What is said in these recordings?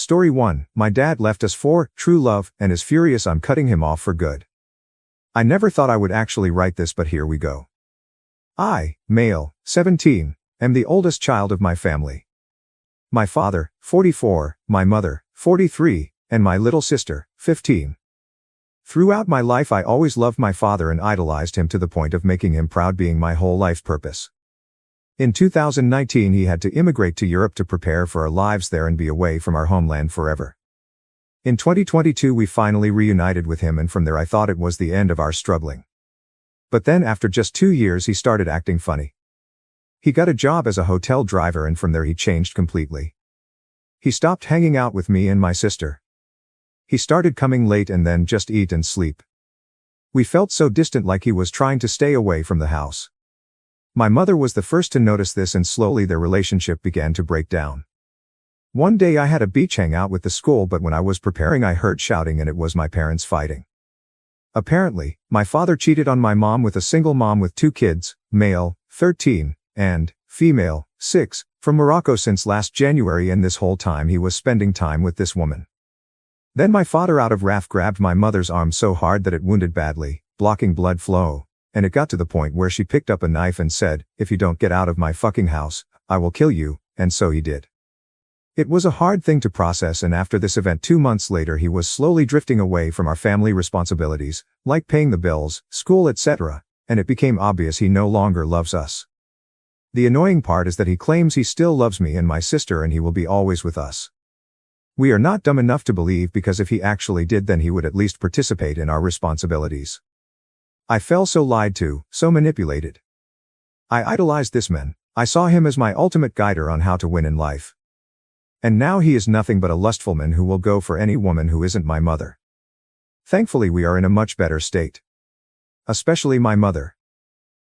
Story 1. My dad left us for true love and is furious I'm cutting him off for good. I never thought I would actually write this, but here we go. I, male, 17, am the oldest child of my family. My father, 44, my mother, 43, and my little sister, 15. Throughout my life I always loved my father and idolized him to the point of making him proud, being my whole life purpose. In 2019 he had to immigrate to Europe to prepare for our lives there and be away from our homeland forever. In 2022 we finally reunited with him, and from there I thought it was the end of our struggling. But then after just 2 years he started acting funny. He got a job as a hotel driver, and from there he changed completely. He stopped hanging out with me and my sister. He started coming late and then just eat and sleep. We felt so distant, like he was trying to stay away from the house. My mother was the first to notice this, and slowly their relationship began to break down. One day I had a beach hangout with the school, but when I was preparing I heard shouting, and it was my parents fighting. Apparently, my father cheated on my mom with a single mom with 2 kids, male, 13, and female, 6, from Morocco since last January, and this whole time he was spending time with this woman. Then my father out of wrath grabbed my mother's arm so hard that it wounded badly, blocking blood flow, and it got to the point where she picked up a knife and said, "If you don't get out of my fucking house, I will kill you," and so he did. It was a hard thing to process, and after this event 2 months later he was slowly drifting away from our family responsibilities, like paying the bills, school, etc., and it became obvious he no longer loves us. The annoying part is that he claims he still loves me and my sister and he will be always with us. We are not dumb enough to believe, because if he actually did, then he would at least participate in our responsibilities. I felt so lied to, so manipulated. I idolized this man. I saw him as my ultimate guider on how to win in life. And now he is nothing but a lustful man who will go for any woman who isn't my mother. Thankfully we are in a much better state. Especially my mother.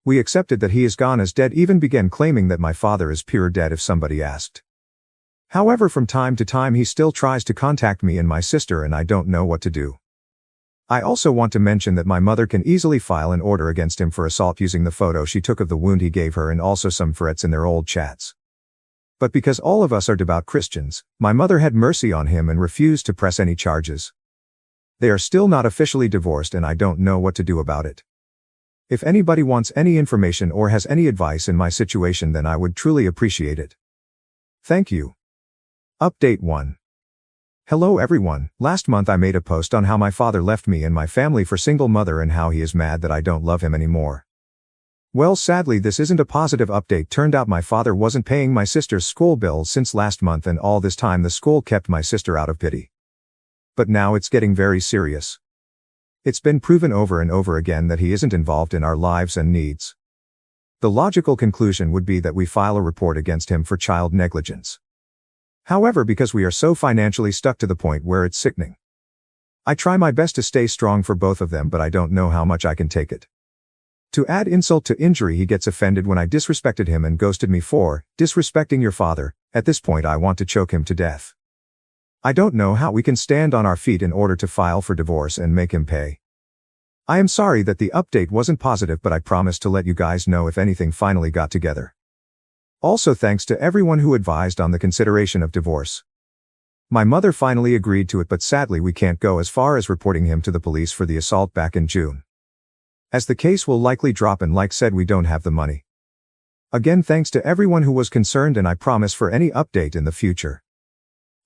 We accepted that he is gone as dead, even began claiming that my father is pure dead if somebody asked. However, from time to time he still tries to contact me and my sister, and I don't know what to do. I also want to mention that my mother can easily file an order against him for assault using the photo she took of the wound he gave her, and also some threats in their old chats. But because all of us are devout Christians, my mother had mercy on him and refused to press any charges. They are still not officially divorced, and I don't know what to do about it. If anybody wants any information or has any advice in my situation, then I would truly appreciate it. Thank you. Update 1. Hello everyone. Last month I made a post on how my father left me and my family for single mother and how he is mad that I don't love him anymore. Well, sadly this isn't a positive update. Turned out my father wasn't paying my sister's school bills since last month, and all this time the school kept my sister out of pity. But now it's getting very serious. It's been proven over and over again that he isn't involved in our lives and needs. The logical conclusion would be that we file a report against him for child negligence. However, because we are so financially stuck to the point where it's sickening. I try my best to stay strong for both of them, but I don't know how much I can take it. To add insult to injury, he gets offended when I disrespected him and ghosted me for disrespecting your father. At this point I want to choke him to death. I don't know how we can stand on our feet in order to file for divorce and make him pay. I am sorry that the update wasn't positive, but I promise to let you guys know if anything finally got together. Also, thanks to everyone who advised on the consideration of divorce. My mother finally agreed to it, but sadly we can't go as far as reporting him to the police for the assault back in June, as the case will likely drop, and like said, we don't have the money. Again, thanks to everyone who was concerned, and I promise for any update in the future.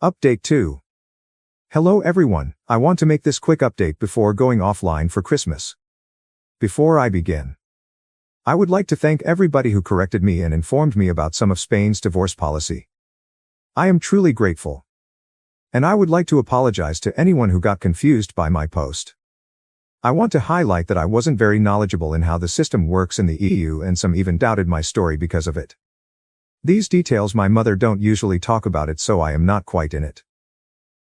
Update 2. Hello everyone, I want to make this quick update before going offline for Christmas. Before I begin, I would like to thank everybody who corrected me and informed me about some of Spain's divorce policy. I am truly grateful. And I would like to apologize to anyone who got confused by my post. I want to highlight that I wasn't very knowledgeable in how the system works in the EU, and some even doubted my story because of it. These details my mother don't usually talk about it, so I am not quite in it.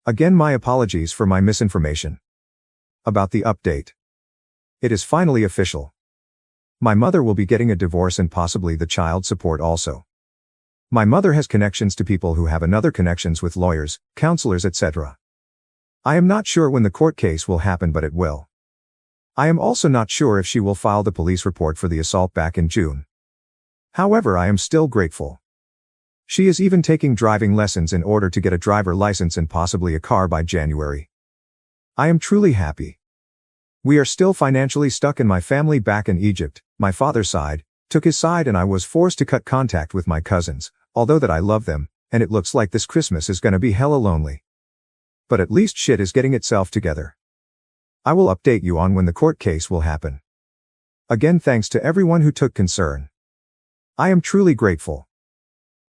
Again, my apologies for my misinformation. About the update. It is finally official. My mother will be getting a divorce and possibly the child support also. My mother has connections to people who have another connections with lawyers, counselors, etc. I am not sure when the court case will happen, but it will. I am also not sure if she will file the police report for the assault back in June. However, I am still grateful. She is even taking driving lessons in order to get a driver license and possibly a car by January. I am truly happy. We are still financially stuck and my family back in Egypt, my father's side, took his side and I was forced to cut contact with my cousins, although that I love them, and it looks like this Christmas is gonna be hella lonely. But at least shit is getting itself together. I will update you on when the court case will happen. Again, thanks to everyone who took concern. I am truly grateful.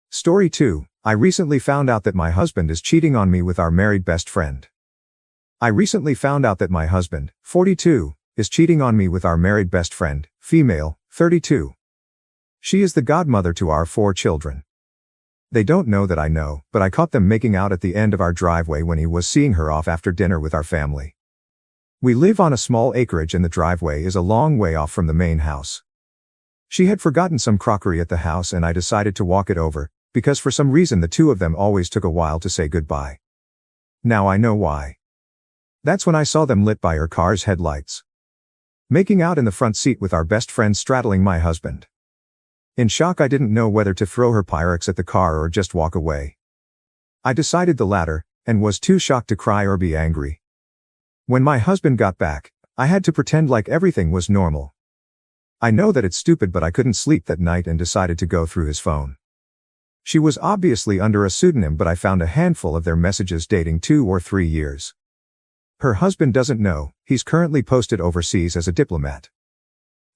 Story 2. I recently found out that my husband is cheating on me with our married best friend. I recently found out that my husband, 42, is cheating on me with our married best friend, female, 32. She is the godmother to our 4 children. They don't know that I know, but I caught them making out at the end of our driveway when he was seeing her off after dinner with our family. We live on a small acreage and the driveway is a long way off from the main house. She had forgotten some crockery at the house and I decided to walk it over, because for some reason the two of them always took a while to say goodbye. Now I know why. That's when I saw them lit by her car's headlights. Making out in the front seat with our best friend straddling my husband. In shock I didn't know whether to throw her Pyrex at the car or just walk away. I decided the latter, and was too shocked to cry or be angry. When my husband got back, I had to pretend like everything was normal. I know that it's stupid but I couldn't sleep that night and decided to go through his phone. She was obviously under a pseudonym but I found a handful of their messages dating 2 or 3 years. Her husband doesn't know, he's currently posted overseas as a diplomat.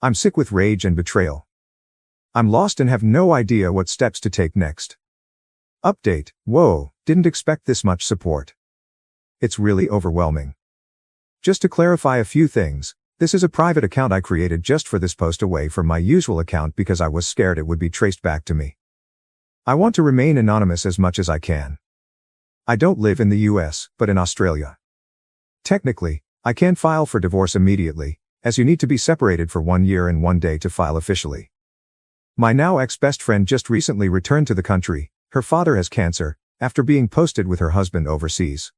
I'm sick with rage and betrayal. I'm lost and have no idea what steps to take next. Update, whoa, didn't expect this much support. It's really overwhelming. Just to clarify a few things, this is a private account I created just for this post away from my usual account because I was scared it would be traced back to me. I want to remain anonymous as much as I can. I don't live in the US, but in Australia. Technically, I can file for divorce immediately, as you need to be separated for 1 year and 1 day to file officially. My now ex-best friend just recently returned to the country. Her father has cancer, after being posted with her husband overseas.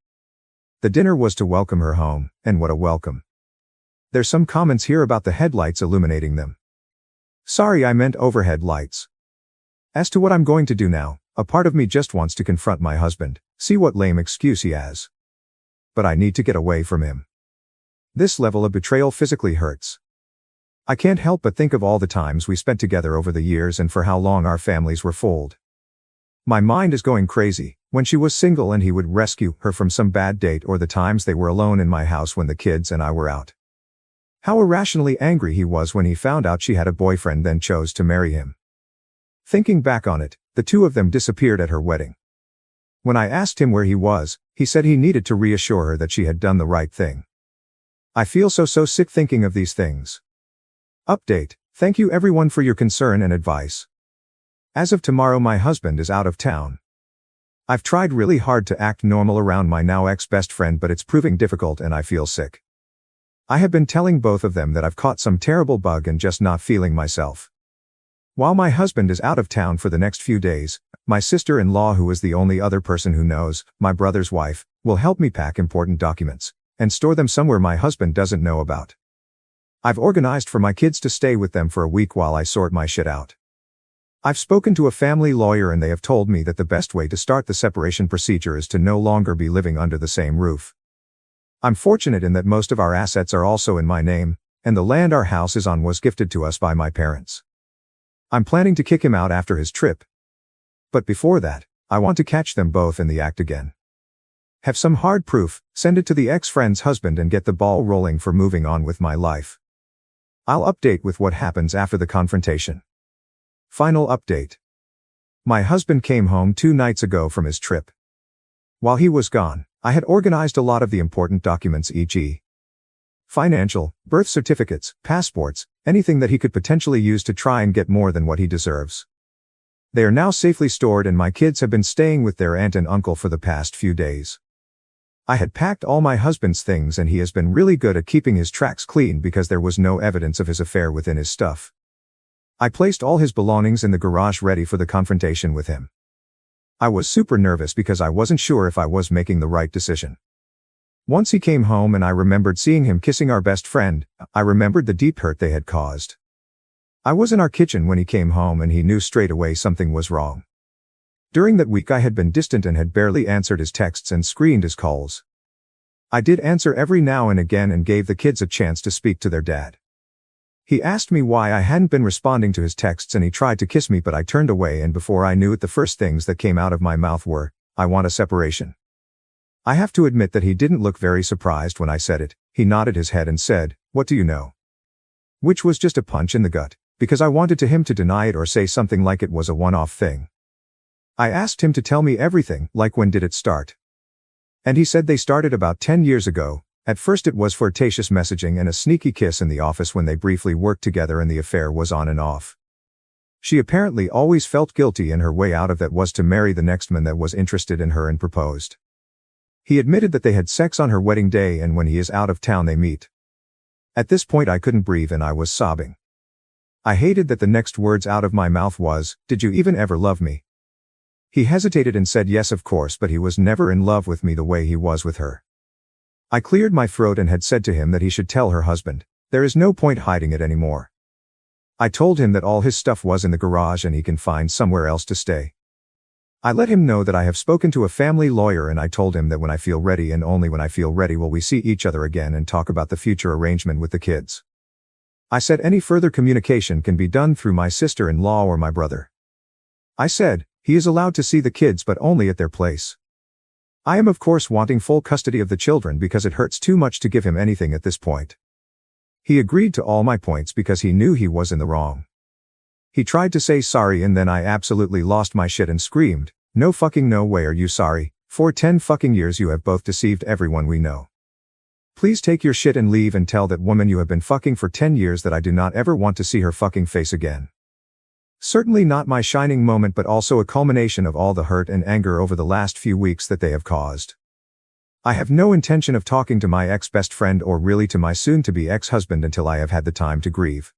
The dinner was to welcome her home, and what a welcome. There's some comments here about the headlights illuminating them. Sorry, I meant overhead lights. As to what I'm going to do now, a part of me just wants to confront my husband, see what lame excuse he has. But I need to get away from him. This level of betrayal physically hurts. I can't help but think of all the times we spent together over the years and for how long our families were fooled. My mind is going crazy, when she was single and he would rescue her from some bad date or the times they were alone in my house when the kids and I were out. How irrationally angry he was when he found out she had a boyfriend then chose to marry him. Thinking back on it, the two of them disappeared at her wedding. When I asked him where he was, he said he needed to reassure her that she had done the right thing. I feel so sick thinking of these things. Update, thank you everyone for your concern and advice. As of tomorrow my husband is out of town. I've tried really hard to act normal around my now ex-best friend but it's proving difficult and I feel sick. I have been telling both of them that I've caught some terrible bug and just not feeling myself. While my husband is out of town for the next few days, my sister-in-law, who is the only other person who knows, my brother's wife, will help me pack important documents and store them somewhere my husband doesn't know about. I've organized for my kids to stay with them for a week while I sort my shit out. I've spoken to a family lawyer and they have told me that the best way to start the separation procedure is to no longer be living under the same roof. I'm fortunate in that most of our assets are also in my name, and the land our house is on was gifted to us by my parents. I'm planning to kick him out after his trip. But before that, I want to catch them both in the act again. Have some hard proof, send it to the ex-friend's husband and get the ball rolling for moving on with my life. I'll update with what happens after the confrontation. Final update. My husband came home 2 nights ago from his trip. While he was gone, I had organized a lot of the important documents, e.g. financial, birth certificates, passports, anything that he could potentially use to try and get more than what he deserves. They are now safely stored and my kids have been staying with their aunt and uncle for the past few days. I had packed all my husband's things and he has been really good at keeping his tracks clean because there was no evidence of his affair within his stuff. I placed all his belongings in the garage ready for the confrontation with him. I was super nervous because I wasn't sure if I was making the right decision. Once he came home and I remembered seeing him kissing our best friend, I remembered the deep hurt they had caused. I was in our kitchen when he came home and he knew straight away something was wrong. During that week I had been distant and had barely answered his texts and screened his calls. I did answer every now and again and gave the kids a chance to speak to their dad. He asked me why I hadn't been responding to his texts and he tried to kiss me but I turned away and before I knew it the first things that came out of my mouth were, "I want a separation." I have to admit that he didn't look very surprised when I said it. He nodded his head and said, "What do you know?" Which was just a punch in the gut, because I wanted him to deny it or say something like it was a one-off thing. I asked him to tell me everything, like when did it start? And he said they started about 10 years ago. At first it was flirtatious messaging and a sneaky kiss in the office when they briefly worked together and the affair was on and off. She apparently always felt guilty and her way out of that was to marry the next man that was interested in her and proposed. He admitted that they had sex on her wedding day and when he is out of town they meet. At this point I couldn't breathe and I was sobbing. I hated that the next words out of my mouth was, "Did you even ever love me?" He hesitated and said yes of course but he was never in love with me the way he was with her. I cleared my throat and had said to him that he should tell her husband. There is no point hiding it anymore. I told him that all his stuff was in the garage and he can find somewhere else to stay. I let him know that I have spoken to a family lawyer and I told him that when I feel ready and only when I feel ready will we see each other again and talk about the future arrangement with the kids. I said any further communication can be done through my sister-in-law or my brother. I said, he is allowed to see the kids but only at their place. I am of course wanting full custody of the children because it hurts too much to give him anything at this point. He agreed to all my points because he knew he was in the wrong. He tried to say sorry and then I absolutely lost my shit and screamed, "No fucking no way are you sorry, for 10 fucking years you have both deceived everyone we know. Please take your shit and leave and tell that woman you have been fucking for 10 years that I do not ever want to see her fucking face again." Certainly not my shining moment but also a culmination of all the hurt and anger over the last few weeks that they have caused. I have no intention of talking to my ex-best friend or really to my soon-to-be ex-husband until I have had the time to grieve.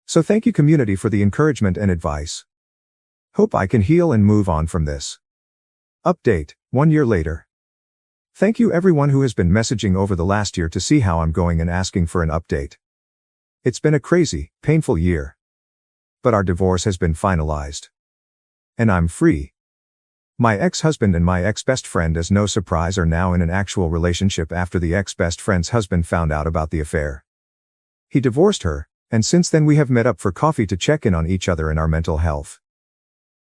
So thank you community for the encouragement and advice. Hope I can heal and move on from this. Update, 1 year later. Thank you everyone who has been messaging over the last year to see how I'm going and asking for an update. It's been a crazy, painful year. But our divorce has been finalized. And I'm free. My ex-husband and my ex-best friend, as no surprise, are now in an actual relationship after the ex-best friend's husband found out about the affair. He divorced her, and since then we have met up for coffee to check in on each other and our mental health.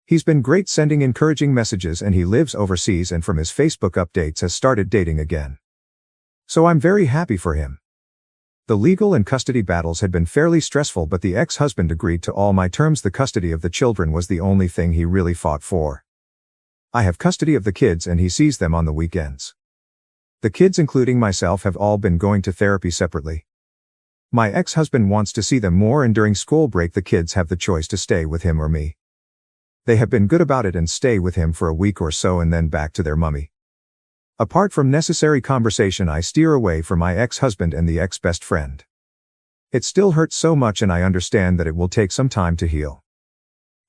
He's been great sending encouraging messages and he lives overseas and from his Facebook updates has started dating again. So I'm very happy for him. The legal and custody battles had been fairly stressful but the ex-husband agreed to all my terms. The custody of the children was the only thing he really fought for. I have custody of the kids and he sees them on the weekends. The kids including myself have all been going to therapy separately. My ex-husband wants to see them more and during school break the kids have the choice to stay with him or me. They have been good about it and stay with him for a week or so and then back to their mummy. Apart from necessary conversation I steer away from my ex-husband and the ex-best friend. It still hurts so much and I understand that it will take some time to heal.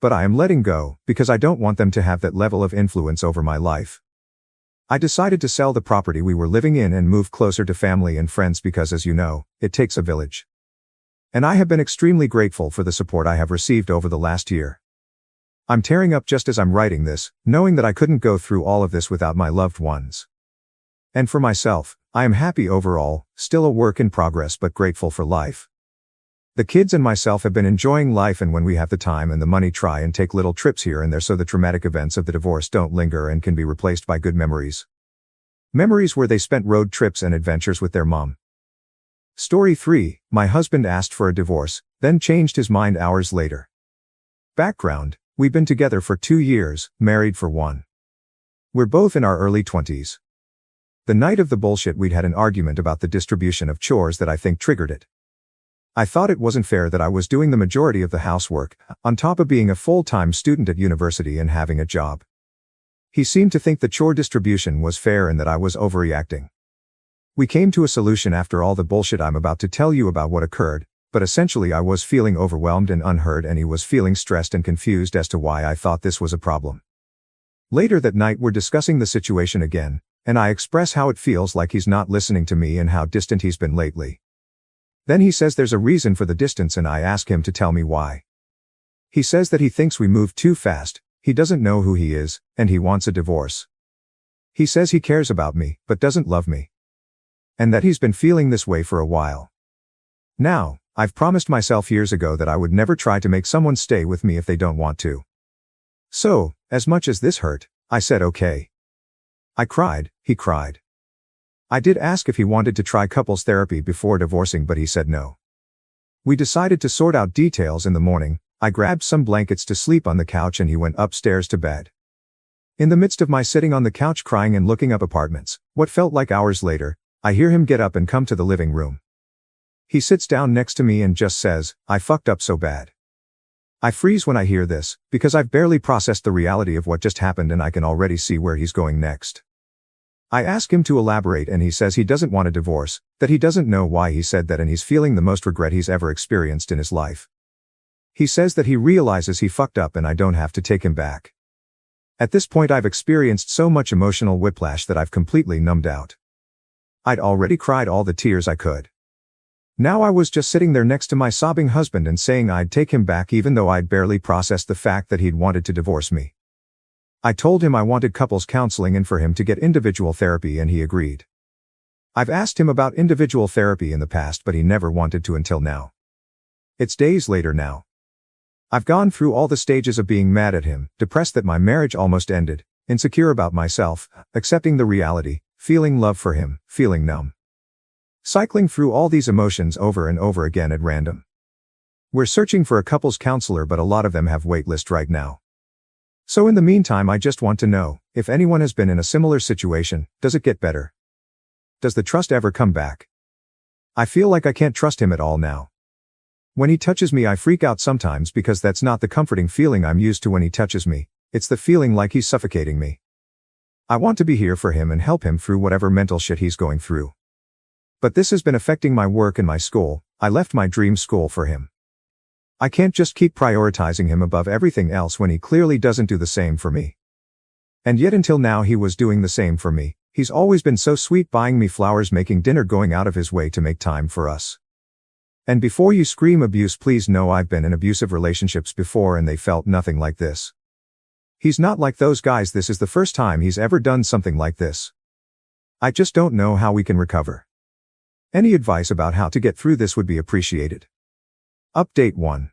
But I am letting go, because I don't want them to have that level of influence over my life. I decided to sell the property we were living in and move closer to family and friends because as you know, it takes a village. And I have been extremely grateful for the support I have received over the last year. I'm tearing up just as I'm writing this, knowing that I couldn't go through all of this without my loved ones. And for myself, I am happy overall, still a work in progress but grateful for life. The kids and myself have been enjoying life and when we have the time and the money try and take little trips here and there so the traumatic events of the divorce don't linger and can be replaced by good memories. Memories where they spent road trips and adventures with their mom. Story 3, my husband asked for a divorce, then changed his mind hours later. Background, we've been together for 2 years, married for 1. We're both in our early 20s. The night of the bullshit we'd had an argument about the distribution of chores that I think triggered it. I thought it wasn't fair that I was doing the majority of the housework, on top of being a full-time student at university and having a job. He seemed to think the chore distribution was fair and that I was overreacting. We came to a solution after all the bullshit I'm about to tell you about what occurred, but essentially I was feeling overwhelmed and unheard and he was feeling stressed and confused as to why I thought this was a problem. Later that night we're discussing the situation again, and I express how it feels like he's not listening to me and how distant he's been lately. Then he says there's a reason for the distance and I ask him to tell me why. He says that he thinks we moved too fast, he doesn't know who he is, and he wants a divorce. He says he cares about me, but doesn't love me. And that he's been feeling this way for a while. Now, I've promised myself years ago that I would never try to make someone stay with me if they don't want to. So, as much as this hurt, I said okay. I cried, he cried. I did ask if he wanted to try couples therapy before divorcing, but he said no. We decided to sort out details in the morning. I grabbed some blankets to sleep on the couch and he went upstairs to bed. In the midst of my sitting on the couch crying and looking up apartments, what felt like hours later, I hear him get up and come to the living room. He sits down next to me and just says, "I fucked up so bad." I freeze when I hear this, because I've barely processed the reality of what just happened and I can already see where he's going next. I ask him to elaborate and he says he doesn't want a divorce, that he doesn't know why he said that and he's feeling the most regret he's ever experienced in his life. He says that he realizes he fucked up and I don't have to take him back. At this point I've experienced so much emotional whiplash that I've completely numbed out. I'd already cried all the tears I could. Now I was just sitting there next to my sobbing husband and saying I'd take him back even though I'd barely processed the fact that he'd wanted to divorce me. I told him I wanted couples counseling and for him to get individual therapy and he agreed. I've asked him about individual therapy in the past but he never wanted to until now. It's days later now. I've gone through all the stages of being mad at him, depressed that my marriage almost ended, insecure about myself, accepting the reality, feeling love for him, feeling numb. Cycling through all these emotions over and over again at random. We're searching for a couples counselor but a lot of them have wait list right now. So in the meantime I just want to know, if anyone has been in a similar situation, does it get better? Does the trust ever come back? I feel like I can't trust him at all now. When he touches me I freak out sometimes because that's not the comforting feeling I'm used to when he touches me, it's the feeling like he's suffocating me. I want to be here for him and help him through whatever mental shit he's going through. But this has been affecting my work and my school. I left my dream school for him. I can't just keep prioritizing him above everything else when he clearly doesn't do the same for me. And yet until now he was doing the same for me. He's always been so sweet, buying me flowers, making dinner, going out of his way to make time for us. And before you scream abuse, please know I've been in abusive relationships before and they felt nothing like this. He's not like those guys. This is the first time he's ever done something like this. I just don't know how we can recover. Any advice about how to get through this would be appreciated. Update 1.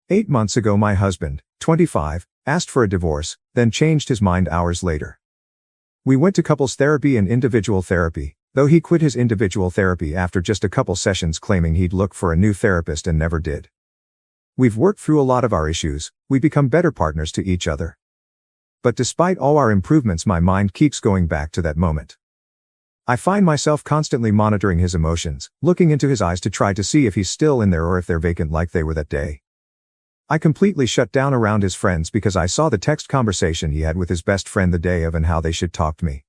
8 months ago my husband, 25, asked for a divorce, then changed his mind hours later. We went to couples therapy and individual therapy, though he quit his individual therapy after just a couple sessions claiming he'd look for a new therapist and never did. We've worked through a lot of our issues, we become better partners to each other. But despite all our improvements my mind keeps going back to that moment. I find myself constantly monitoring his emotions, looking into his eyes to try to see if he's still in there or if they're vacant like they were that day. I completely shut down around his friends because I saw the text conversation he had with his best friend the day of and how they should talk to me.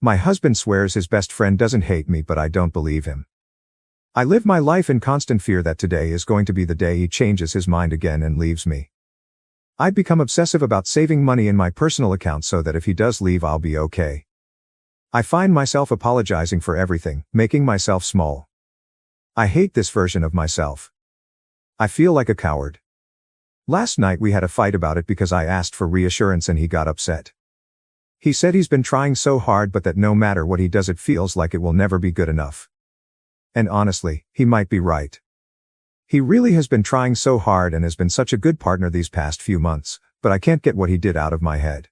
My husband swears his best friend doesn't hate me, but I don't believe him. I live my life in constant fear that today is going to be the day he changes his mind again and leaves me. I'd become obsessive about saving money in my personal account so that if he does leave I'll be okay. I find myself apologizing for everything, making myself small. I hate this version of myself. I feel like a coward. Last night we had a fight about it because I asked for reassurance and he got upset. He said he's been trying so hard but that no matter what he does it feels like it will never be good enough. And honestly, he might be right. He really has been trying so hard and has been such a good partner these past few months, but I can't get what he did out of my head.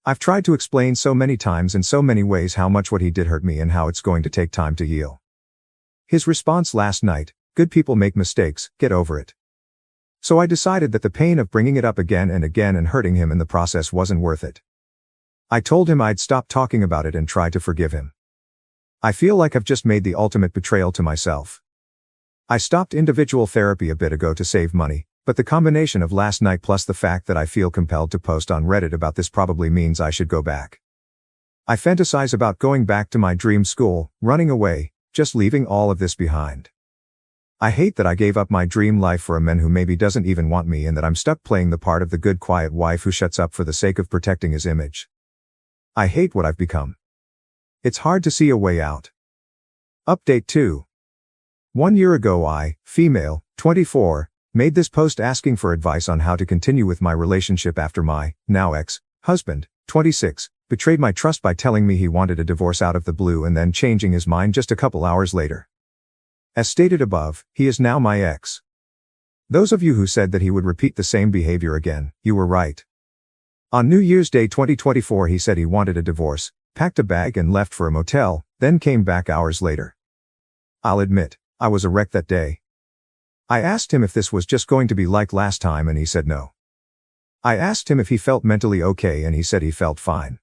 I've tried to explain so many times in so many ways how much what he did hurt me and how it's going to take time to heal. His response last night, "Good people make mistakes, get over it." So I decided that the pain of bringing it up again and again and hurting him in the process wasn't worth it. I told him I'd stop talking about it and try to forgive him. I feel like I've just made the ultimate betrayal to myself. I stopped individual therapy a bit ago to save money, but the combination of last night plus the fact that I feel compelled to post on Reddit about this probably means I should go back. I fantasize about going back to my dream school, running away, just leaving all of this behind. I hate that I gave up my dream life for a man who maybe doesn't even want me and that I'm stuck playing the part of the good quiet wife who shuts up for the sake of protecting his image. I hate what I've become. It's hard to see a way out. Update 2. 1 year ago I, female, 24, Made this post asking for advice on how to continue with my relationship after my, now ex-husband, 26, betrayed my trust by telling me he wanted a divorce out of the blue and then changing his mind just a couple hours later. As stated above, he is now my ex. Those of you who said that he would repeat the same behavior again, you were right. On New Year's Day 2024 he said he wanted a divorce, packed a bag and left for a motel, then came back hours later. I'll admit, I was a wreck that day. I asked him if this was just going to be like last time and he said no. I asked him if he felt mentally okay and he said he felt fine.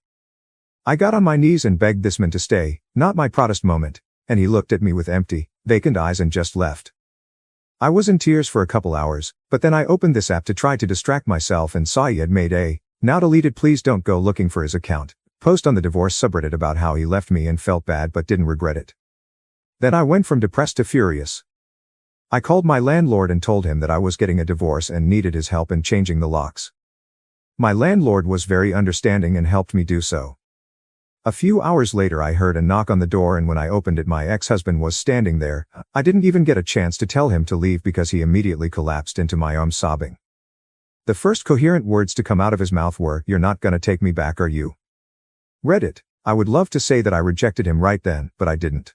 I got on my knees and begged this man to stay, not my proudest moment, and he looked at me with empty, vacant eyes and just left. I was in tears for a couple hours, but then I opened this app to try to distract myself and saw he had made a, now deleted please don't go looking for his account, post on the divorce subreddit about how he left me and felt bad but didn't regret it. Then I went from depressed to furious. I called my landlord and told him that I was getting a divorce and needed his help in changing the locks. My landlord was very understanding and helped me do so. A few hours later I heard a knock on the door and when I opened it my ex-husband was standing there. I didn't even get a chance to tell him to leave because he immediately collapsed into my arms sobbing. The first coherent words to come out of his mouth were, "You're not gonna take me back, are you?" Reddit. I would love to say that I rejected him right then, but I didn't.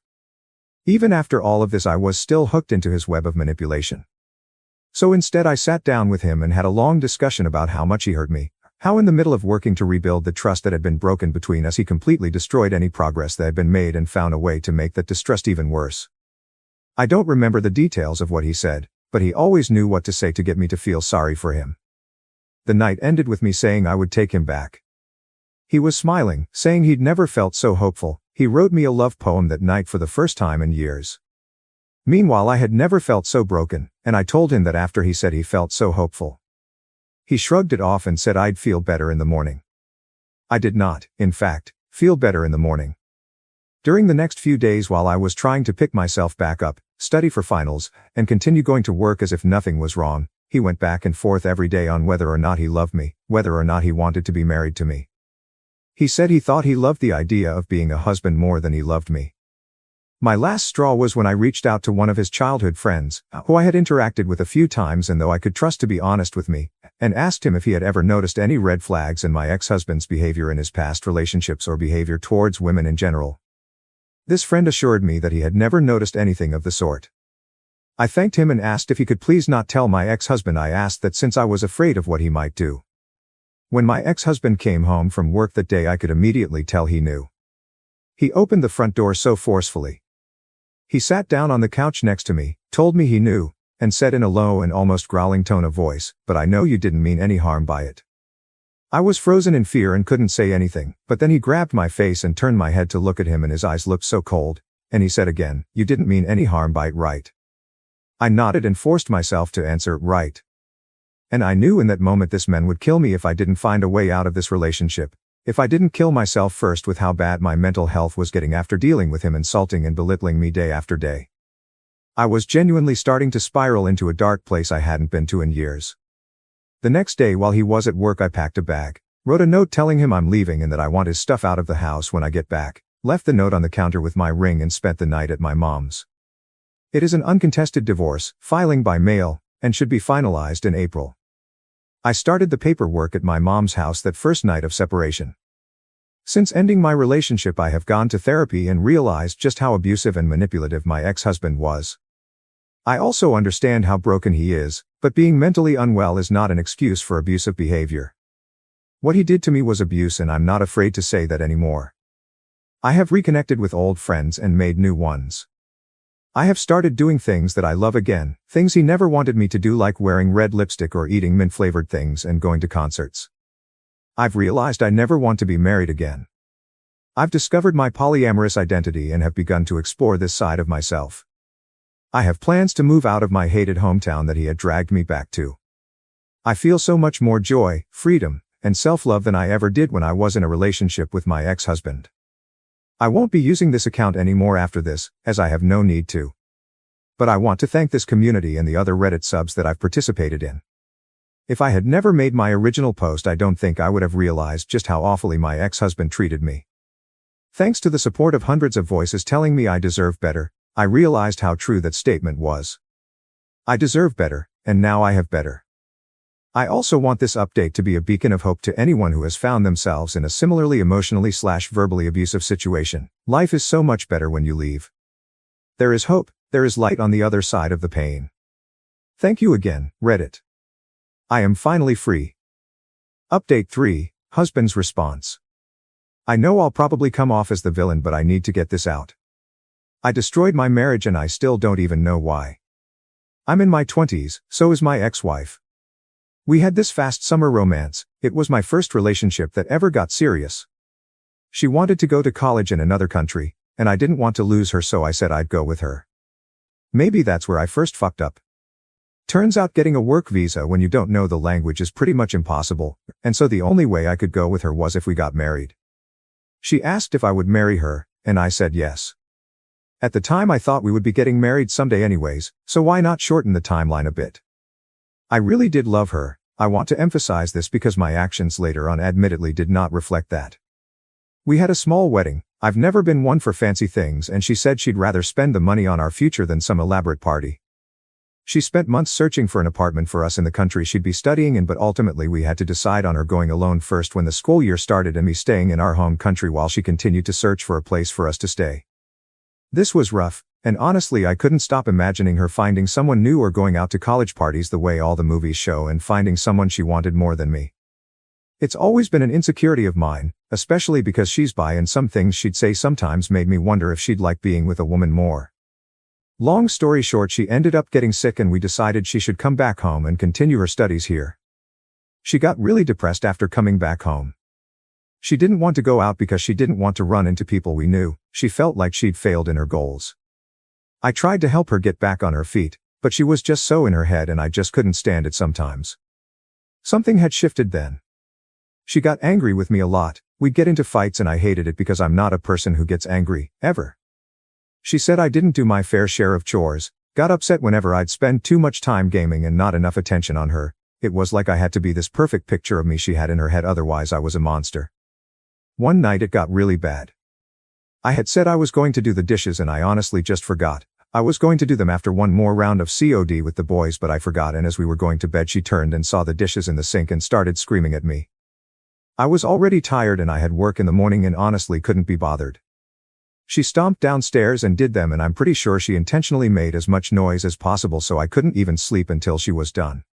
Even after all of this I was still hooked into his web of manipulation. So instead I sat down with him and had a long discussion about how much he hurt me, how in the middle of working to rebuild the trust that had been broken between us he completely destroyed any progress that had been made and found a way to make that distrust even worse. I don't remember the details of what he said, but he always knew what to say to get me to feel sorry for him. The night ended with me saying I would take him back. He was smiling, saying he'd never felt so hopeful. He wrote me a love poem that night for the first time in years. Meanwhile I had never felt so broken, and I told him that after he said he felt so hopeful. He shrugged it off and said I'd feel better in the morning. I did not, in fact, feel better in the morning. During the next few days while I was trying to pick myself back up, study for finals, and continue going to work as if nothing was wrong, he went back and forth every day on whether or not he loved me, whether or not he wanted to be married to me. He said he thought he loved the idea of being a husband more than he loved me. My last straw was when I reached out to one of his childhood friends, who I had interacted with a few times and though I could trust to be honest with me, and asked him if he had ever noticed any red flags in my ex-husband's behavior in his past relationships or behavior towards women in general. This friend assured me that he had never noticed anything of the sort. I thanked him and asked if he could please not tell my ex-husband. I asked that since I was afraid of what he might do. When my ex-husband came home from work that day I could immediately tell he knew. He opened the front door so forcefully. He sat down on the couch next to me, told me he knew, and said in a low and almost growling tone of voice, "But I know you didn't mean any harm by it." I was frozen in fear and couldn't say anything, but then he grabbed my face and turned my head to look at him and his eyes looked so cold, and he said again, "You didn't mean any harm by it, right?" I nodded and forced myself to answer, "Right." And I knew in that moment this man would kill me if I didn't find a way out of this relationship, if I didn't kill myself first with how bad my mental health was getting after dealing with him insulting and belittling me day after day. I was genuinely starting to spiral into a dark place I hadn't been to in years. The next day while he was at work I packed a bag, wrote a note telling him I'm leaving and that I want his stuff out of the house when I get back, left the note on the counter with my ring and spent the night at my mom's. It is an uncontested divorce, filing by mail, and should be finalized in April. I started the paperwork at my mom's house that first night of separation. Since ending my relationship I have gone to therapy and realized just how abusive and manipulative my ex-husband was. I also understand how broken he is, but being mentally unwell is not an excuse for abusive behavior. What he did to me was abuse and I'm not afraid to say that anymore. I have reconnected with old friends and made new ones. I have started doing things that I love again, things he never wanted me to do like wearing red lipstick or eating mint-flavored things and going to concerts. I've realized I never want to be married again. I've discovered my polyamorous identity and have begun to explore this side of myself. I have plans to move out of my hated hometown that he had dragged me back to. I feel so much more joy, freedom, and self-love than I ever did when I was in a relationship with my ex-husband. I won't be using this account anymore after this, as I have no need to. But I want to thank this community and the other Reddit subs that I've participated in. If I had never made my original post I don't think I would have realized just how awfully my ex-husband treated me. Thanks to the support of hundreds of voices telling me I deserve better, I realized how true that statement was. I deserve better, and now I have better. I also want this update to be a beacon of hope to anyone who has found themselves in a similarly emotionally/verbally abusive situation. Life is so much better when you leave. There is hope, there is light on the other side of the pain. Thank you again, Reddit. I am finally free. Update 3, Husband's response. I know I'll probably come off as the villain, but I need to get this out. I destroyed my marriage and I still don't even know why. I'm in my 20s, so is my ex-wife. We had this fast summer romance. It was my first relationship that ever got serious. She wanted to go to college in another country, and I didn't want to lose her, so I said I'd go with her. Maybe that's where I first fucked up. Turns out getting a work visa when you don't know the language is pretty much impossible, and so the only way I could go with her was if we got married. She asked if I would marry her, and I said yes. At the time I thought we would be getting married someday anyways, so why not shorten the timeline a bit? I really did love her. I want to emphasize this because my actions later on admittedly did not reflect that. We had a small wedding. I've never been one for fancy things, and she said she'd rather spend the money on our future than some elaborate party. She spent months searching for an apartment for us in the country she'd be studying in, but ultimately we had to decide on her going alone first when the school year started and me staying in our home country while she continued to search for a place for us to stay. This was rough, and honestly I couldn't stop imagining her finding someone new or going out to college parties the way all the movies show and finding someone she wanted more than me. It's always been an insecurity of mine, especially because she's bi, and some things she'd say sometimes made me wonder if she'd like being with a woman more. Long story short, she ended up getting sick and we decided she should come back home and continue her studies here. She got really depressed after coming back home. She didn't want to go out because she didn't want to run into people we knew. She felt like she'd failed in her goals. I tried to help her get back on her feet, but she was just so in her head and I just couldn't stand it sometimes. Something had shifted then. She got angry with me a lot. We'd get into fights and I hated it because I'm not a person who gets angry, ever. She said I didn't do my fair share of chores, got upset whenever I'd spend too much time gaming and not enough attention on her. It was like I had to be this perfect picture of me she had in her head, otherwise I was a monster. One night it got really bad. I had said I was going to do the dishes and I honestly just forgot. I was going to do them after one more round of COD with the boys, but I forgot, and as we were going to bed she turned and saw the dishes in the sink and started screaming at me. I was already tired and I had work in the morning and honestly couldn't be bothered. She stomped downstairs and did them, and I'm pretty sure she intentionally made as much noise as possible so I couldn't even sleep until she was done.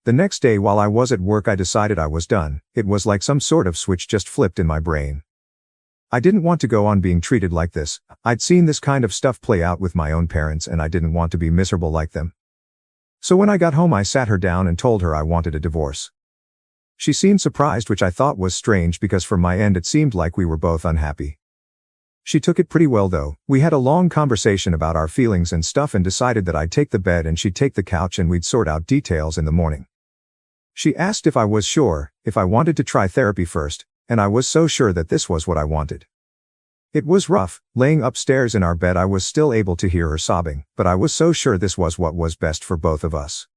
The next day while I was at work I decided I was done. It was like some sort of switch just flipped in my brain. I didn't want to go on being treated like this. I'd seen this kind of stuff play out with my own parents and I didn't want to be miserable like them. So when I got home I sat her down and told her I wanted a divorce. She seemed surprised, which I thought was strange because from my end it seemed like we were both unhappy. She took it pretty well though. We had a long conversation about our feelings and stuff and decided that I'd take the bed and she'd take the couch and we'd sort out details in the morning. She asked if I was sure, if I wanted to try therapy first, and I was so sure that this was what I wanted. It was rough. Laying upstairs in our bed I was still able to hear her sobbing, but I was so sure this was what was best for both of us.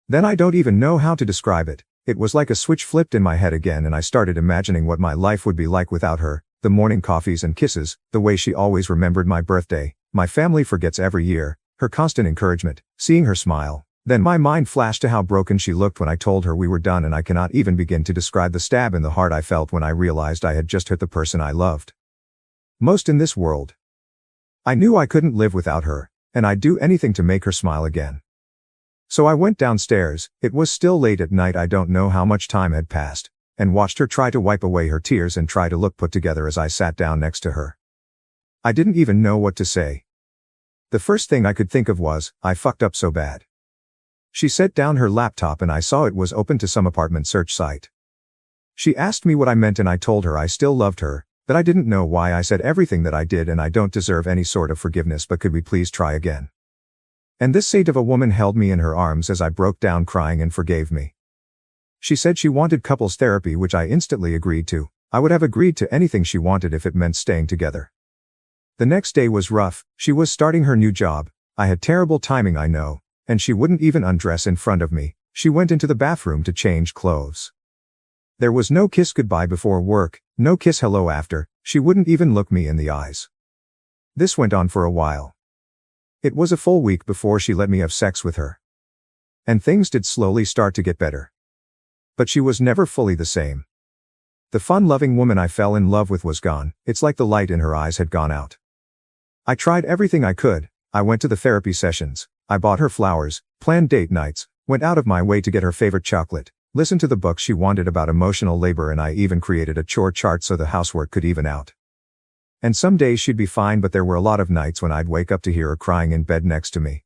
Then I don't even know how to describe it. It was like a switch flipped in my head again and I started imagining what my life would be like without her. The morning coffees and kisses, the way she always remembered my birthday, my family forgets every year, her constant encouragement, seeing her smile. Then my mind flashed to how broken she looked when I told her we were done, and I cannot even begin to describe the stab in the heart I felt when I realized I had just hurt the person I loved most in this world. I knew I couldn't live without her, and I'd do anything to make her smile again. So I went downstairs. It was still late at night, I don't know how much time had passed, and watched her try to wipe away her tears and try to look put together as I sat down next to her. I didn't even know what to say. The first thing I could think of was, I fucked up so bad. She set down her laptop and I saw it was open to some apartment search site. She asked me what I meant and I told her I still loved her, that I didn't know why I said everything that I did and I don't deserve any sort of forgiveness, but could we please try again? And this saint of a woman held me in her arms as I broke down crying and forgave me. She said she wanted couples therapy, which I instantly agreed to. I would have agreed to anything she wanted if it meant staying together. The next day was rough. She was starting her new job. I had terrible timing, I know, and she wouldn't even undress in front of me. She went into the bathroom to change clothes. There was no kiss goodbye before work, no kiss hello after. She wouldn't even look me in the eyes. This went on for a while. It was a full week before she let me have sex with her. And things did slowly start to get better. But she was never fully the same. The fun-loving woman I fell in love with was gone. It's like the light in her eyes had gone out. I tried everything I could. I went to the therapy sessions. I bought her flowers, planned date nights, went out of my way to get her favorite chocolate, listened to the books she wanted about emotional labor, and I even created a chore chart so the housework could even out. And some days she'd be fine, but there were a lot of nights when I'd wake up to hear her crying in bed next to me.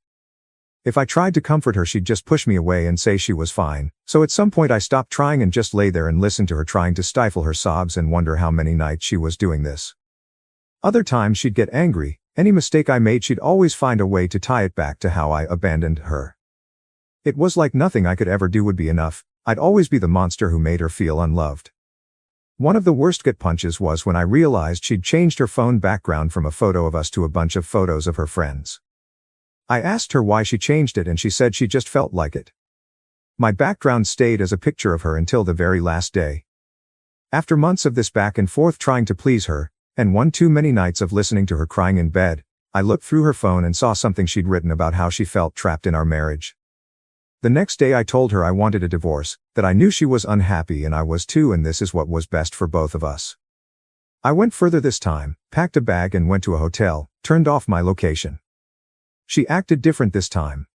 If I tried to comfort her, she'd just push me away and say she was fine. So at some point I stopped trying and just lay there and listened to her trying to stifle her sobs and wonder how many nights she was doing this. Other times she'd get angry. Any mistake I made, she'd always find a way to tie it back to how I abandoned her. It was like nothing I could ever do would be enough. I'd always be the monster who made her feel unloved. One of the worst gut punches was when I realized she'd changed her phone background from a photo of us to a bunch of photos of her friends. I asked her why she changed it and she said she just felt like it. My background stayed as a picture of her until the very last day. After months of this back and forth trying to please her, and one too many nights of listening to her crying in bed, I looked through her phone and saw something she'd written about how she felt trapped in our marriage. The next day I told her I wanted a divorce, that I knew she was unhappy and I was too, and this is what was best for both of us. I went further this time, packed a bag and went to a hotel, turned off my location. She acted different this time.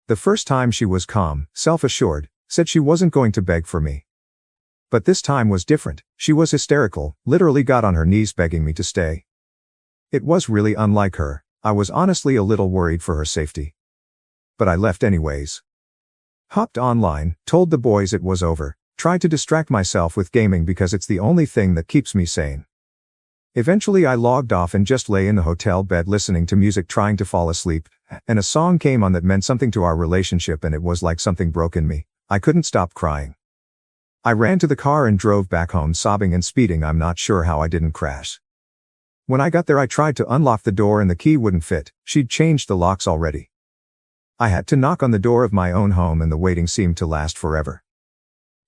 The first time she was calm, self-assured, said she wasn't going to beg for me. But this time was different. She was hysterical, literally got on her knees begging me to stay. It was really unlike her. I was honestly a little worried for her safety. But I left anyways. Hopped online, told the boys it was over, tried to distract myself with gaming because it's the only thing that keeps me sane. Eventually I logged off and just lay in the hotel bed listening to music trying to fall asleep, and a song came on that meant something to our relationship and it was like something broke in me. I couldn't stop crying. I ran to the car and drove back home sobbing and speeding. I'm not sure how I didn't crash. When I got there I tried to unlock the door and the key wouldn't fit. She'd changed the locks already. I had to knock on the door of my own home and the waiting seemed to last forever.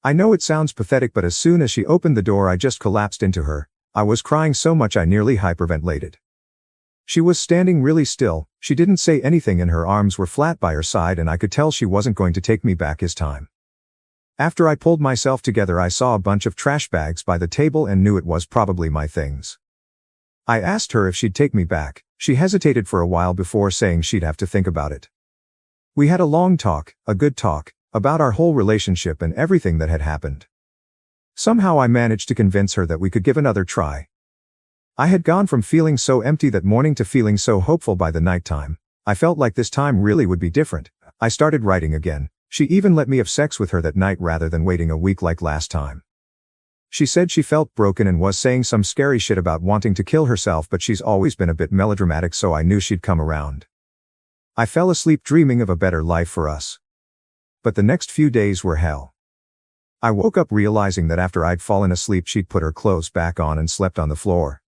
I know it sounds pathetic, but as soon as she opened the door I just collapsed into her. I was crying so much I nearly hyperventilated. She was standing really still, she didn't say anything and her arms were flat by her side and I could tell she wasn't going to take me back this time. After I pulled myself together I saw a bunch of trash bags by the table and knew it was probably my things. I asked her if she'd take me back. She hesitated for a while before saying she'd have to think about it. We had a long talk, a good talk, about our whole relationship and everything that had happened. Somehow I managed to convince her that we could give another try. I had gone from feeling so empty that morning to feeling so hopeful by the nighttime. I felt like this time really would be different. I started writing again. She even let me have sex with her that night rather than waiting a week like last time. She said she felt broken and was saying some scary shit about wanting to kill herself, but she's always been a bit melodramatic, so I knew she'd come around. I fell asleep dreaming of a better life for us. But the next few days were hell. I woke up realizing that after I'd fallen asleep she'd put her clothes back on and slept on the floor.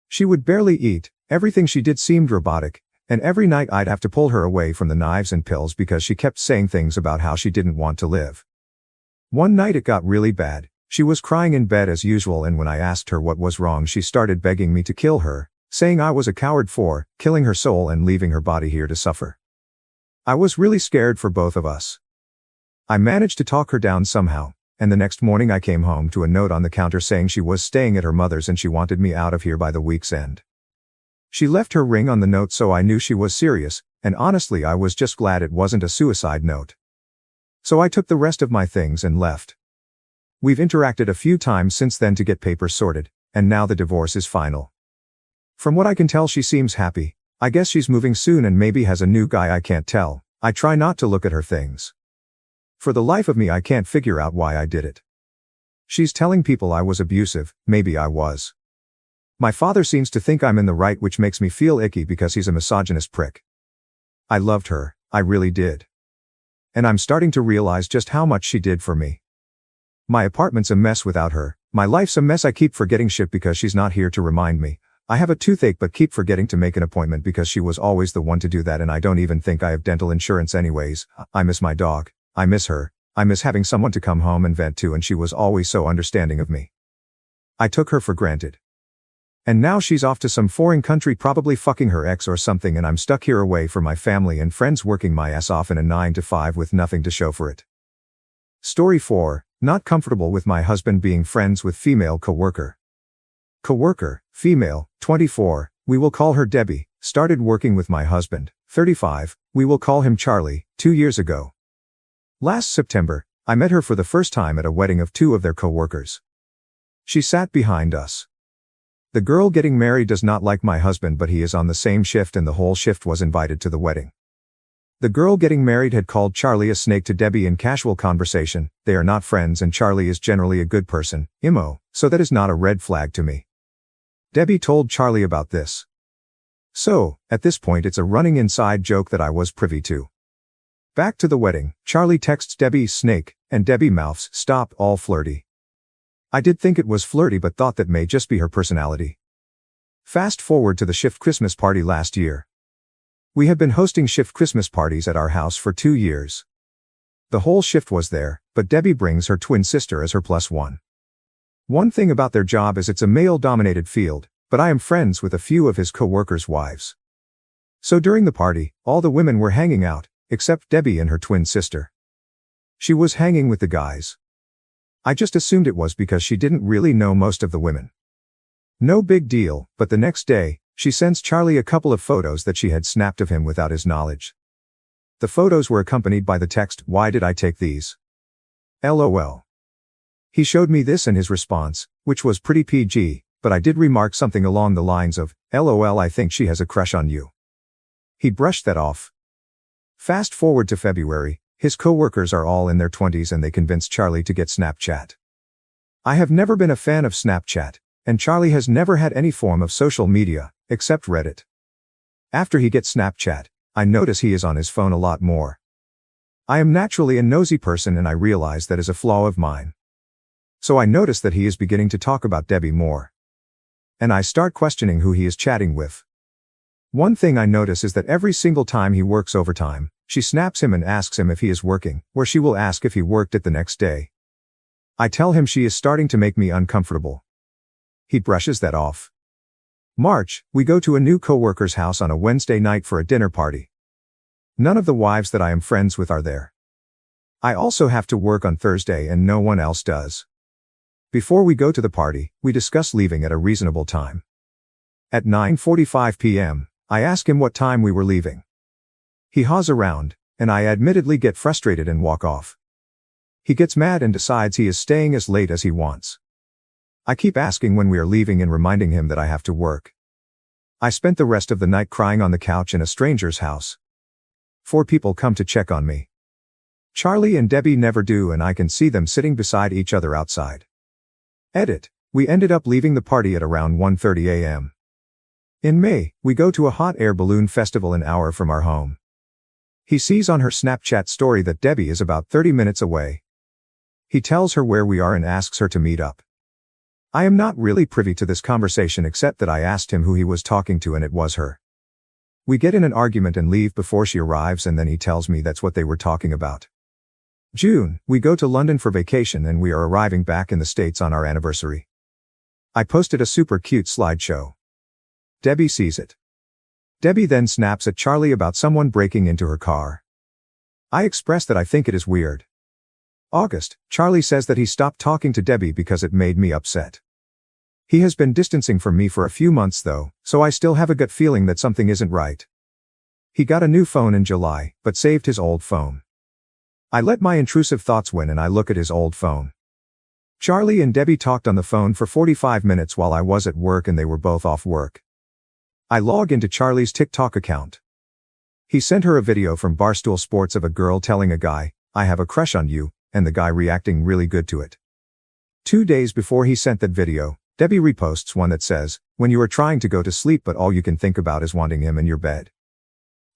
She would barely eat, everything she did seemed robotic, and every night I'd have to pull her away from the knives and pills because she kept saying things about how she didn't want to live. One night it got really bad. She was crying in bed as usual, and when I asked her what was wrong she started begging me to kill her, saying I was a coward for killing her soul and leaving her body here to suffer. I was really scared for both of us. I managed to talk her down somehow, and the next morning I came home to a note on the counter saying she was staying at her mother's and she wanted me out of here by the week's end. She left her ring on the note, so I knew she was serious, and honestly I was just glad it wasn't a suicide note. So I took the rest of my things and left. We've interacted a few times since then to get papers sorted, and now the divorce is final. From what I can tell she seems happy. I guess she's moving soon and maybe has a new guy, I can't tell. I try not to look at her things. For the life of me I can't figure out why I did it. She's telling people I was abusive, maybe I was. My father seems to think I'm in the right, which makes me feel icky because he's a misogynist prick. I loved her, I really did. And I'm starting to realize just how much she did for me. My apartment's a mess without her, my life's a mess. I keep forgetting shit because she's not here to remind me. I have a toothache but keep forgetting to make an appointment because she was always the one to do that, and I don't even think I have dental insurance anyways. I miss my dog. I miss her. I miss having someone to come home and vent to, and she was always so understanding of me. I took her for granted. And now she's off to some foreign country probably fucking her ex or something and I'm stuck here away from my family and friends working my ass off in a 9 to 5 with nothing to show for it. Story 4, not comfortable with my husband being friends with female coworker. Coworker, female, 24, we will call her Debbie, started working with my husband, 35, we will call him Charlie, 2 years ago. Last September, I met her for the first time at a wedding of 2 of their coworkers. She sat behind us. The girl getting married does not like my husband but he is on the same shift and the whole shift was invited to the wedding. The girl getting married had called Charlie a snake to Debbie in casual conversation, they are not friends and Charlie is generally a good person, so that is not a red flag to me. Debbie told Charlie about this. So, at this point it's a running inside joke that I was privy to. Back to the wedding, Charlie texts Debbie snake, and Debbie mouths stop all flirty. I did think it was flirty but thought that may just be her personality. Fast forward to the shift Christmas party last year. We have been hosting shift Christmas parties at our house for 2 years. The whole shift was there, but Debbie brings her twin sister as her +1. One thing about their job is it's a male-dominated field, but I am friends with a few of his co-workers' wives. So during the party, all the women were hanging out, except Debbie and her twin sister. She was hanging with the guys. I just assumed it was because she didn't really know most of the women. No big deal, but the next day, she sends Charlie a couple of photos that she had snapped of him without his knowledge. The photos were accompanied by the text, "Why did I take these? LOL. He showed me this and his response, which was pretty PG, but I did remark something along the lines of, LOL I think she has a crush on you. He brushed that off. Fast forward to February, his co-workers are all in their 20s and they convinced Charlie to get Snapchat. I have never been a fan of Snapchat, and Charlie has never had any form of social media, except Reddit. After he gets Snapchat, I notice he is on his phone a lot more. I am naturally a nosy person and I realize that is a flaw of mine. So I notice that he is beginning to talk about Debbie more. And I start questioning who he is chatting with. One thing I notice is that every single time he works overtime, she snaps him and asks him if he is working, or she will ask if he worked it the next day. I tell him she is starting to make me uncomfortable. He brushes that off. March, we go to a new coworker's house on a Wednesday night for a dinner party. None of the wives that I am friends with are there. I also have to work on Thursday and no one else does. Before we go to the party, we discuss leaving at a reasonable time. At 9:45 p.m., I ask him what time we were leaving. He haws around, and I admittedly get frustrated and walk off. He gets mad and decides he is staying as late as he wants. I keep asking when we are leaving and reminding him that I have to work. I spent the rest of the night crying on the couch in a stranger's house. 4 people come to check on me. Charlie and Debbie never do and I can see them sitting beside each other outside. Edit. We ended up leaving the party at around 1:30 a.m. In May, we go to a hot air balloon festival an hour from our home. He sees on her Snapchat story that Debbie is about 30 minutes away. He tells her where we are and asks her to meet up. I am not really privy to this conversation except that I asked him who he was talking to and it was her. We get in an argument and leave before she arrives and then he tells me that's what they were talking about. June, we go to London for vacation and we are arriving back in the States on our anniversary. I posted a super cute slideshow. Debbie sees it. Debbie then snaps at Charlie about someone breaking into her car. I express that I think it is weird. August, Charlie says that he stopped talking to Debbie because it made me upset. He has been distancing from me for a few months though, so I still have a gut feeling that something isn't right. He got a new phone in July, but saved his old phone. I let my intrusive thoughts win and I look at his old phone. Charlie and Debbie talked on the phone for 45 minutes while I was at work and they were both off work. I log into Charlie's TikTok account. He sent her a video from Barstool Sports of a girl telling a guy, "I have a crush on you," and the guy reacting really good to it. 2 days before he sent that video, Debbie reposts one that says, "When you are trying to go to sleep but all you can think about is wanting him in your bed."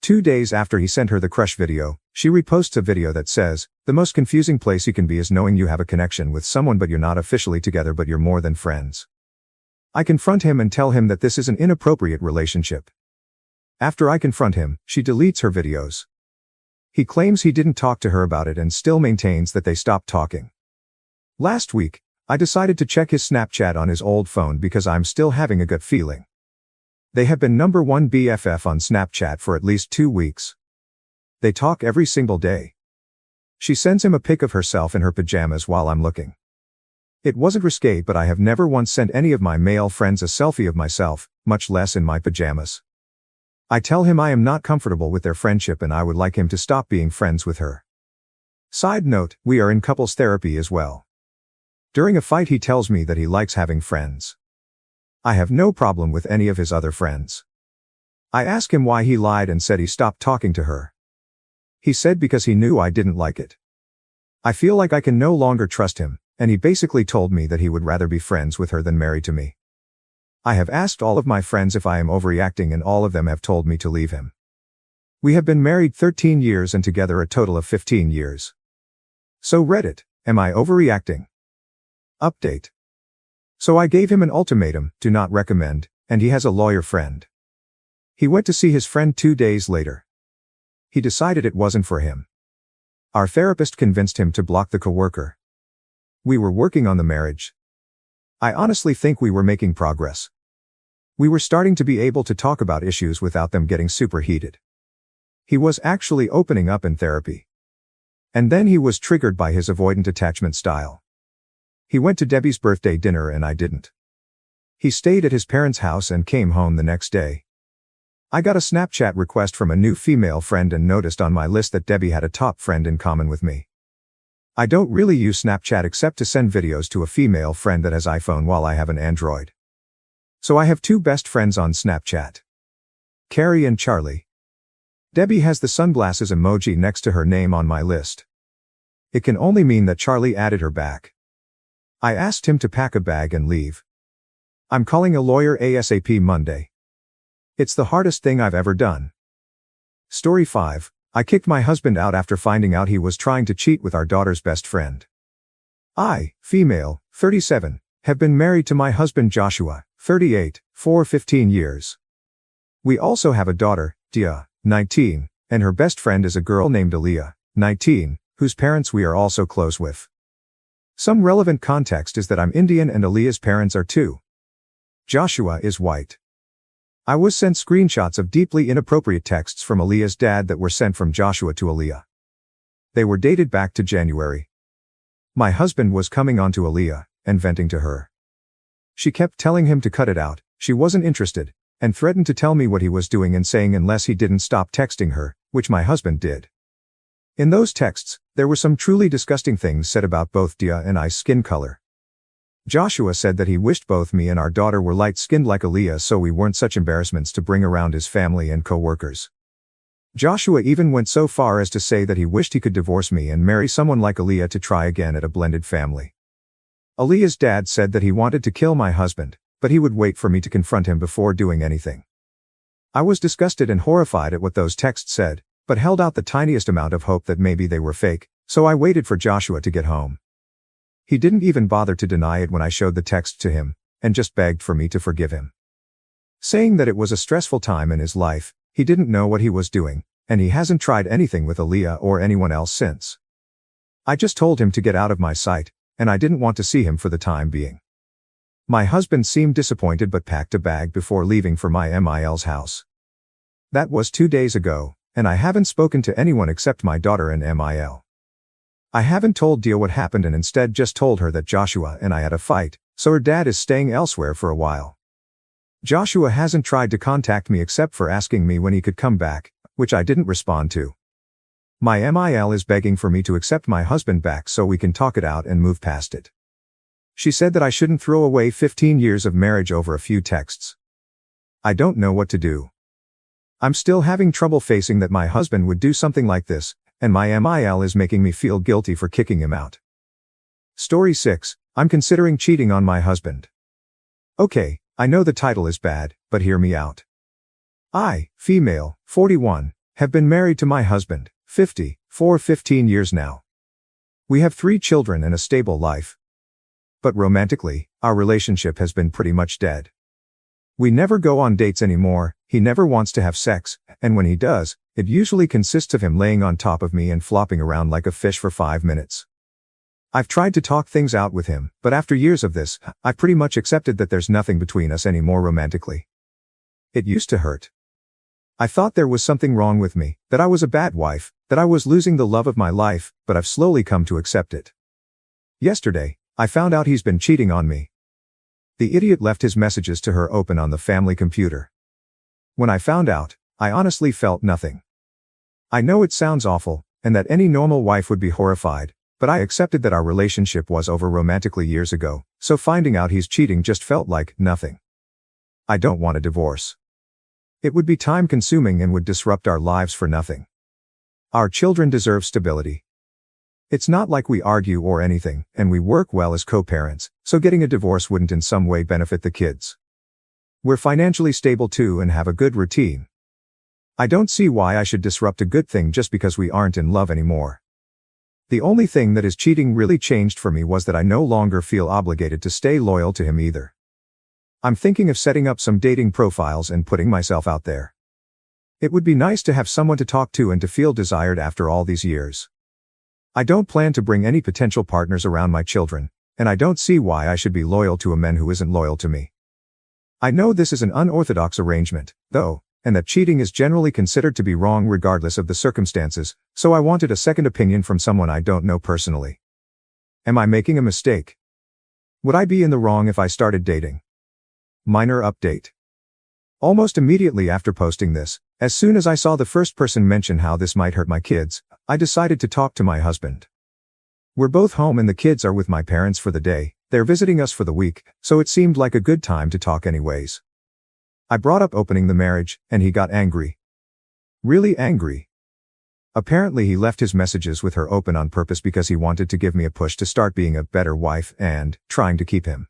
2 days after he sent her the crush video, she reposts a video that says, "The most confusing place you can be is knowing you have a connection with someone but you're not officially together but you're more than friends." I confront him and tell him that this is an inappropriate relationship. After I confront him, she deletes her videos. He claims he didn't talk to her about it and still maintains that they stopped talking. Last week, I decided to check his Snapchat on his old phone because I'm still having a gut feeling. They have been number one BFF on Snapchat for at least 2 weeks. They talk every single day. She sends him a pic of herself in her pajamas while I'm looking. It wasn't risque, but I have never once sent any of my male friends a selfie of myself, much less in my pajamas. I tell him I am not comfortable with their friendship and I would like him to stop being friends with her. Side note, we are in couples therapy as well. During a fight he tells me that he likes having friends. I have no problem with any of his other friends. I ask him why he lied and said he stopped talking to her. He said because he knew I didn't like it. I feel like I can no longer trust him, and he basically told me that he would rather be friends with her than married to me. I have asked all of my friends if I am overreacting and all of them have told me to leave him. We have been married 13 years and together a total of 15 years. So Reddit, am I overreacting? Update. So I gave him an ultimatum, do not recommend, and he has a lawyer friend. He went to see his friend 2 days later. He decided it wasn't for him. Our therapist convinced him to block the coworker. We were working on the marriage. I honestly think we were making progress. We were starting to be able to talk about issues without them getting super heated. He was actually opening up in therapy. And then he was triggered by his avoidant attachment style. He went to Debbie's birthday dinner and I didn't. He stayed at his parents' house and came home the next day. I got a Snapchat request from a new female friend and noticed on my list that Debbie had a top friend in common with me. I don't really use Snapchat except to send videos to a female friend that has iPhone while I have an Android. So I have 2 best friends on Snapchat. Carrie and Charlie. Debbie has the sunglasses emoji next to her name on my list. It can only mean that Charlie added her back. I asked him to pack a bag and leave. I'm calling a lawyer ASAP Monday. It's the hardest thing I've ever done. Story 5. I kicked my husband out after finding out he was trying to cheat with our daughter's best friend. I, female, 37, have been married to my husband Joshua, 38, for 15 years. We also have a daughter, Dia, 19, and her best friend is a girl named Aaliyah, 19, whose parents we are also close with. Some relevant context is that I'm Indian and Aaliyah's parents are too. Joshua is white. I was sent screenshots of deeply inappropriate texts from Aaliyah's dad that were sent from Joshua to Aaliyah. They were dated back to January. My husband was coming on to Aaliyah and venting to her. She kept telling him to cut it out, she wasn't interested, and threatened to tell me what he was doing and saying unless he didn't stop texting her, which my husband did. In those texts, there were some truly disgusting things said about both Dia and I's skin color. Joshua said that he wished both me and our daughter were light-skinned like Aaliyah so we weren't such embarrassments to bring around his family and co-workers. Joshua even went so far as to say that he wished he could divorce me and marry someone like Aaliyah to try again at a blended family. Aaliyah's dad said that he wanted to kill my husband, but he would wait for me to confront him before doing anything. I was disgusted and horrified at what those texts said, but held out the tiniest amount of hope that maybe they were fake, so I waited for Joshua to get home. He didn't even bother to deny it when I showed the text to him, and just begged for me to forgive him. Saying that it was a stressful time in his life, he didn't know what he was doing, and he hasn't tried anything with Aaliyah or anyone else since. I just told him to get out of my sight, and I didn't want to see him for the time being. My husband seemed disappointed but packed a bag before leaving for my MIL's house. That was 2 days ago, and I haven't spoken to anyone except my daughter and MIL. I haven't told Dia what happened and instead just told her that Joshua and I had a fight, so her dad is staying elsewhere for a while. Joshua hasn't tried to contact me except for asking me when he could come back, which I didn't respond to. My MIL is begging for me to accept my husband back so we can talk it out and move past it. She said that I shouldn't throw away 15 years of marriage over a few texts. I don't know what to do. I'm still having trouble facing that my husband would do something like this, and my MIL is making me feel guilty for kicking him out. Story 6. I'm considering cheating on my husband. Okay, I know the title is bad, but hear me out. I, female, 41, have been married to my husband, 50, for 15 years now. We have 3 children and a stable life. But romantically, our relationship has been pretty much dead. We never go on dates anymore, he never wants to have sex, and when he does, it usually consists of him laying on top of me and flopping around like a fish for 5 minutes. I've tried to talk things out with him, but after years of this, I've pretty much accepted that there's nothing between us anymore romantically. It used to hurt. I thought there was something wrong with me, that I was a bad wife, that I was losing the love of my life, but I've slowly come to accept it. Yesterday, I found out he's been cheating on me. The idiot left his messages to her open on the family computer. When I found out, I honestly felt nothing. I know it sounds awful, and that any normal wife would be horrified, but I accepted that our relationship was over romantically years ago, so finding out he's cheating just felt like nothing. I don't want a divorce. It would be time-consuming and would disrupt our lives for nothing. Our children deserve stability. It's not like we argue or anything, and we work well as co-parents, so getting a divorce wouldn't in some way benefit the kids. We're financially stable too and have a good routine. I don't see why I should disrupt a good thing just because we aren't in love anymore. The only thing that his cheating really changed for me was that I no longer feel obligated to stay loyal to him either. I'm thinking of setting up some dating profiles and putting myself out there. It would be nice to have someone to talk to and to feel desired after all these years. I don't plan to bring any potential partners around my children, and I don't see why I should be loyal to a man who isn't loyal to me. I know this is an unorthodox arrangement, though, and that cheating is generally considered to be wrong regardless of the circumstances, so I wanted a second opinion from someone I don't know personally. Am I making a mistake? Would I be in the wrong if I started dating? Minor update. Almost immediately after posting this, as soon as I saw the first person mention how this might hurt my kids, I decided to talk to my husband. We're both home and the kids are with my parents for the day, they're visiting us for the week, so it seemed like a good time to talk anyways. I brought up opening the marriage, and he got angry. Really angry. Apparently he left his messages with her open on purpose because he wanted to give me a push to start being a better wife and trying to keep him.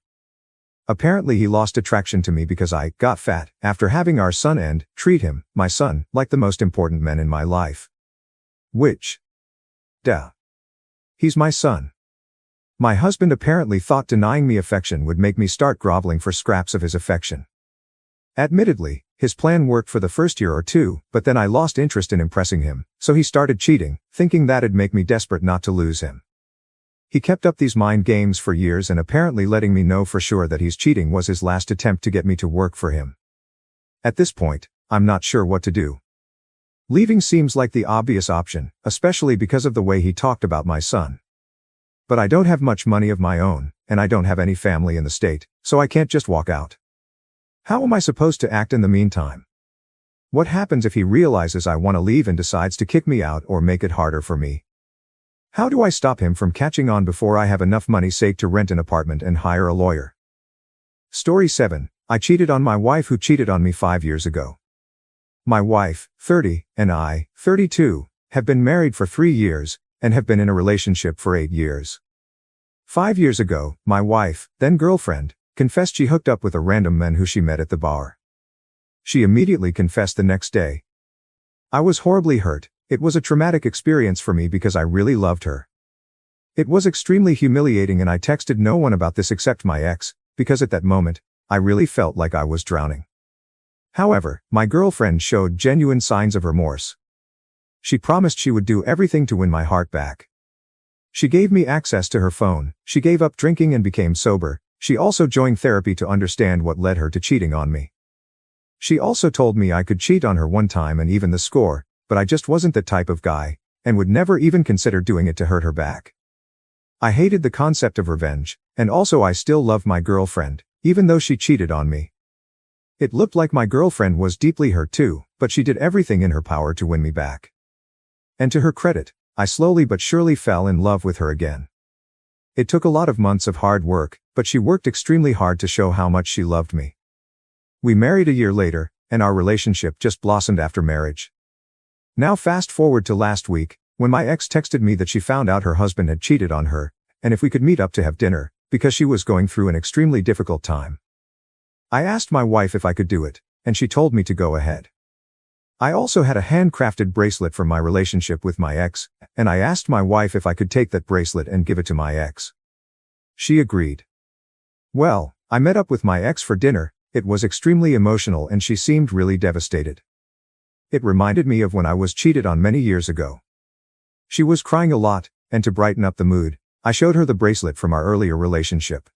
Apparently he lost attraction to me because I got fat after having our son and treat him, my son, like the most important men in my life. Which? Duh. He's my son. My husband apparently thought denying me affection would make me start groveling for scraps of his affection. Admittedly, his plan worked for the first year or two, but then I lost interest in impressing him, so he started cheating, thinking that'd make me desperate not to lose him. He kept up these mind games for years and apparently letting me know for sure that he's cheating was his last attempt to get me to work for him. At this point, I'm not sure what to do. Leaving seems like the obvious option, especially because of the way he talked about my son. But I don't have much money of my own, and I don't have any family in the state, so I can't just walk out. How am I supposed to act in the meantime? What happens if he realizes I want to leave and decides to kick me out or make it harder for me? How do I stop him from catching on before I have enough money saved to rent an apartment and hire a lawyer? Story 7. I cheated on my wife who cheated on me 5 years ago. My wife, 30, and I, 32, have been married for 3 years, and have been in a relationship for 8 years. 5 years ago, my wife, then girlfriend, confessed she hooked up with a random man who she met at the bar. She immediately confessed the next day. I was horribly hurt. It was a traumatic experience for me because I really loved her. It was extremely humiliating and I texted no one about this except my ex, because at that moment, I really felt like I was drowning. However, my girlfriend showed genuine signs of remorse. She promised she would do everything to win my heart back. She gave me access to her phone, she gave up drinking and became sober, she also joined therapy to understand what led her to cheating on me. She also told me I could cheat on her one time and even the score, but I just wasn't that type of guy, and would never even consider doing it to hurt her back. I hated the concept of revenge, and also I still loved my girlfriend, even though she cheated on me. It looked like my girlfriend was deeply hurt too, but she did everything in her power to win me back. And to her credit, I slowly but surely fell in love with her again. It took a lot of months of hard work, but she worked extremely hard to show how much she loved me. We married a year later, and our relationship just blossomed after marriage. Now fast forward to last week, when my ex texted me that she found out her husband had cheated on her, and if we could meet up to have dinner, because she was going through an extremely difficult time. I asked my wife if I could do it, and she told me to go ahead. I also had a handcrafted bracelet from my relationship with my ex, and I asked my wife if I could take that bracelet and give it to my ex. She agreed. Well, I met up with my ex for dinner, it was extremely emotional and she seemed really devastated. It reminded me of when I was cheated on many years ago. She was crying a lot, and to brighten up the mood, I showed her the bracelet from our earlier relationship.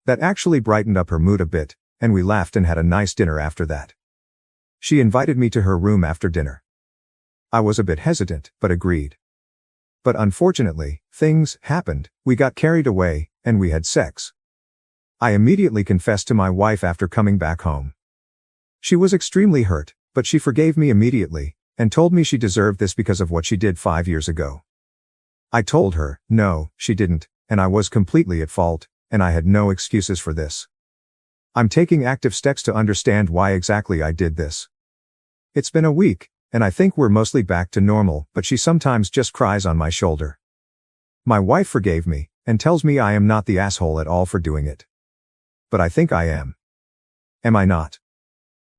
That actually brightened up her mood a bit, and we laughed and had a nice dinner after that. She invited me to her room after dinner. I was a bit hesitant, but agreed. But unfortunately, things happened, we got carried away, and we had sex. I immediately confessed to my wife after coming back home. She was extremely hurt, but she forgave me immediately, and told me she deserved this because of what she did 5 years ago. I told her, no, she didn't, and I was completely at fault, and I had no excuses for this. I'm taking active steps to understand why exactly I did this. It's been a week, and I think we're mostly back to normal, but she sometimes just cries on my shoulder. My wife forgave me, and tells me I am not the asshole at all for doing it. But I think I am. Am I not?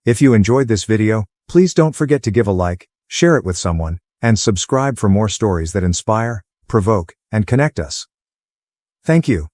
If you enjoyed this video, please don't forget to give a like, share it with someone, and subscribe for more stories that inspire, provoke, and connect us. Thank you.